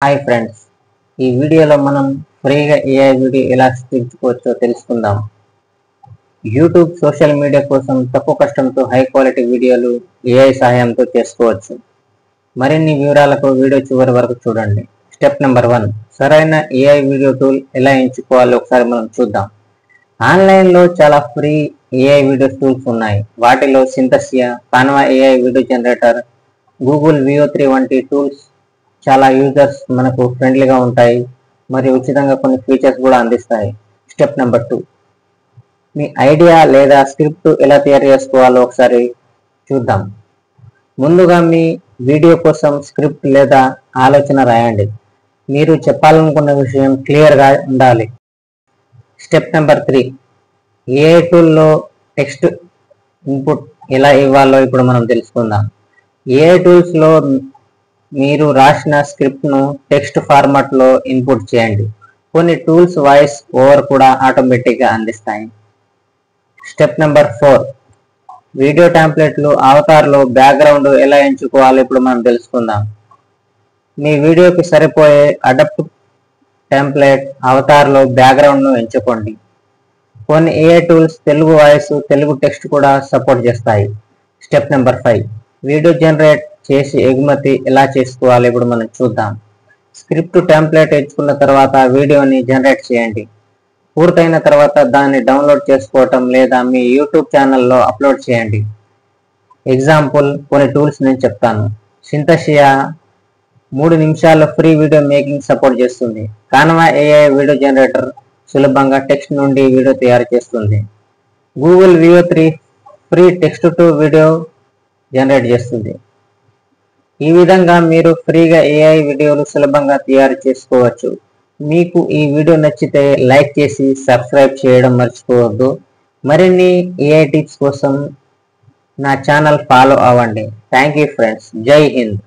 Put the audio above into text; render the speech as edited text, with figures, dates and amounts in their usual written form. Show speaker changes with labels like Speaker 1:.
Speaker 1: Hi friends, ఈ వీడియోలో మనం ఫ్రీగా ఏఐ వీడియో ఎలా సృష్టించుకోవచ్చో తెలుసుకుందాం. యూట్యూబ్ సోషల్ మీడియా కోసం తక్కువ కష్టంతో హై క్వాలిటీ వీడియోలు ఏఐ సహాయంతో చేసుకోవచ్చు. మరిన్ని వివరాలకు వీడియో చివరి వరకు చూడండి. స్టెప్ నెంబర్ 1, సరైన ఏఐ వీడియో టూల్ ఎలా ఎంచుకోవాలో ఒకసారి మనం చూద్దాం. ఆన్లైన్లో చాలా ఫ్రీ ఏఐ వీడియో టూల్స్ ఉన్నాయి. వాటిలో Synthesia, Canva AI video generator, Google VO3 వంటి టూల్స్ చాలా యూజర్స్ మనకు ఫ్రెండ్లీగా ఉంటాయి మరియు ఉచితంగా కొన్ని ఫీచర్స్ కూడా అందిస్తాయి. స్టెప్ నెంబర్ 2, మీ ఐడియా లేదా స్క్రిప్ట్ ఎలా తయారు చేసుకోవాలో ఒకసారి చూద్దాం. ముందుగా మీ వీడియో కోసం స్క్రిప్ట్ లేదా ఆలోచన రాయండి. మీరు చెప్పాలనుకున్న విషయం క్లియర్గా ఉండాలి. స్టెప్ నెంబర్ 3, ఏఐ టూల్లో టెక్స్ట్ ఇన్పుట్ ఎలా ఇవ్వాలో ఇప్పుడు మనం తెలుసుకుందాం. ఏఐ టూల్స్లో మీరు రాసిన స్క్రిప్ట్ను టెక్స్ట్ ఫార్మాట్లో ఇన్పుట్ చేయండి. కొన్ని టూల్స్ వాయిస్ ఓవర్ కూడా ఆటోమేటిక్గా అందిస్తాయి. స్టెప్ నెంబర్ 4, వీడియో టెంప్లెట్లు అవతార్లో బ్యాక్గ్రౌండ్ ఎలా ఎంచుకోవాలో ఇప్పుడు మనం తెలుసుకుందాం. మీ వీడియోకి సరిపోయే అడాప్ట్ టెంప్లెట్ అవతార్లో బ్యాక్గ్రౌండ్ను ఎంచుకోండి. కొన్ని AI tools Telugu voice, Telugu text కూడా సపోర్ట్ చేస్తాయి. స్టెప్ నెంబర్ 5, వీడియో జనరేట్ చేసి ఎగుమతి ఎలా చేసుకోవాలి ఇప్పుడు మనం చూద్దాం. స్క్రిప్ట్ టెంప్లెట్ ఎంచుకున్న తర్వాత వీడియోని జనరేట్ చేయండి. పూర్తయిన తర్వాత దాన్ని డౌన్లోడ్ చేసుకోవటం లేదా మీ యూట్యూబ్ ఛానల్లో అప్లోడ్ చేయండి. ఎగ్జాంపుల్ కొన్ని టూల్స్ నేను చెప్తాను. సింథసియా 3 నిమిషాల్లో ఫ్రీ వీడియో మేకింగ్ సపోర్ట్ చేస్తుంది. కాన్వా ఏఐ వీడియో జనరేటర్ సులభంగా టెక్స్ట్ నుండి వీడియో తయారు చేస్తుంది. Google VO3 free text to video generate చేస్తుంది. ఈ విధంగా మీరు ఫ్రీగా ఏఐ వీడియోలు సులభంగా తయారు చేసుకోవచ్చు. మీకు ఈ వీడియో నచ్చితే లైక్ చేసి సబ్స్క్రైబ్ చేయడం మర్చిపోవద్దు. మరిన్ని ఏఐ టిప్స్ కోసం నా ఛానల్ ఫాలో అవ్వండి. Thank you friends. జై హింద్.